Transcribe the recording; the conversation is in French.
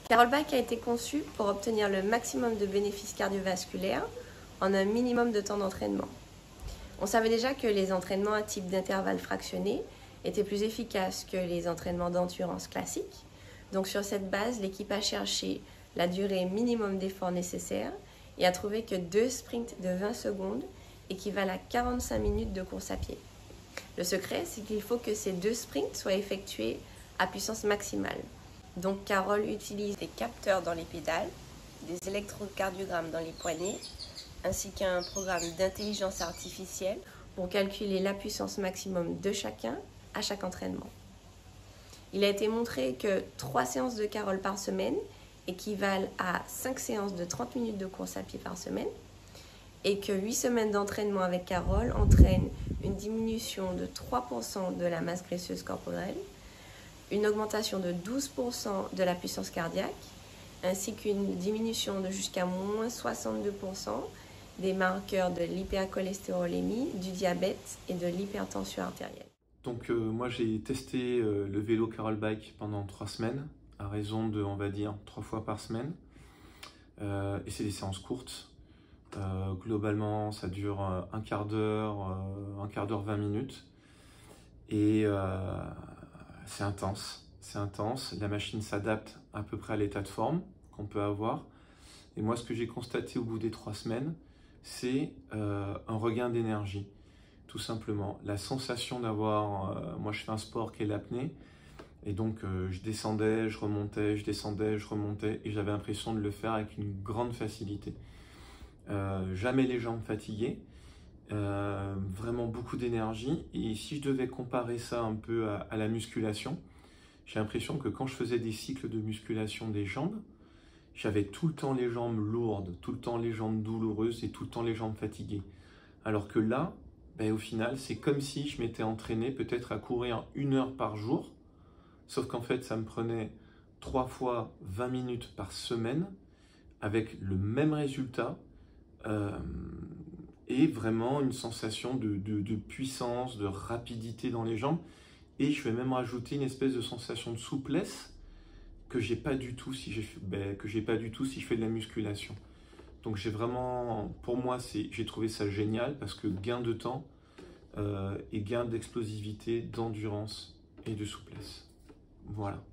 Carol Bike a été conçue pour obtenir le maximum de bénéfices cardiovasculaires en un minimum de temps d'entraînement. On savait déjà que les entraînements à type d'intervalle fractionné étaient plus efficaces que les entraînements d'endurance classiques. Donc sur cette base, l'équipe a cherché la durée minimum d'effort nécessaire et a trouvé que 2 sprints de 20 secondes équivalent à 45 minutes de course à pied. Le secret, c'est qu'il faut que ces 2 sprints soient effectués à puissance maximale. Donc Carole utilise des capteurs dans les pédales, des électrocardiogrammes dans les poignets, ainsi qu'un programme d'intelligence artificielle pour calculer la puissance maximum de chacun à chaque entraînement. Il a été montré que 3 séances de Carole par semaine équivalent à 5 séances de 30 minutes de course à pied par semaine et que 8 semaines d'entraînement avec Carole entraînent une diminution de 3% de la masse graisseuse corporelle, une augmentation de 12% de la puissance cardiaque, ainsi qu'une diminution de jusqu'à moins 62% des marqueurs de l'hypercholestérolémie, du diabète et de l'hypertension artérielle. Donc moi j'ai testé le vélo Carol Bike pendant 3 semaines, à raison de, on va dire, 3 fois par semaine. Et c'est des séances courtes. Globalement, ça dure un quart d'heure, 20 minutes. Et c'est intense. La machine s'adapte à peu près à l'état de forme qu'on peut avoir. Et moi, ce que j'ai constaté au bout des 3 semaines, c'est un regain d'énergie. Tout simplement, la sensation d'avoir, moi je fais un sport qui est l'apnée, et donc je descendais, je remontais, je descendais, je remontais, et j'avais l'impression de le faire avec une grande facilité. Jamais les jambes fatiguées, vraiment beaucoup d'énergie, et si je devais comparer ça un peu à la musculation, j'ai l'impression que quand je faisais des cycles de musculation des jambes, j'avais tout le temps les jambes lourdes, tout le temps les jambes douloureuses et tout le temps les jambes fatiguées. Alors que là, ben, au final, c'est comme si je m'étais entraîné peut-être à courir 1 heure par jour, sauf qu'en fait, ça me prenait 3 fois 20 minutes par semaine, avec le même résultat, et vraiment une sensation de puissance, de rapidité dans les jambes, et je vais même rajouter une espèce de sensation de souplesse que j'ai pas du tout si je fais de la musculation. Donc j'ai vraiment, pour moi, j'ai trouvé ça génial parce que gain de temps et gain d'explosivité, d'endurance et de souplesse. Voilà.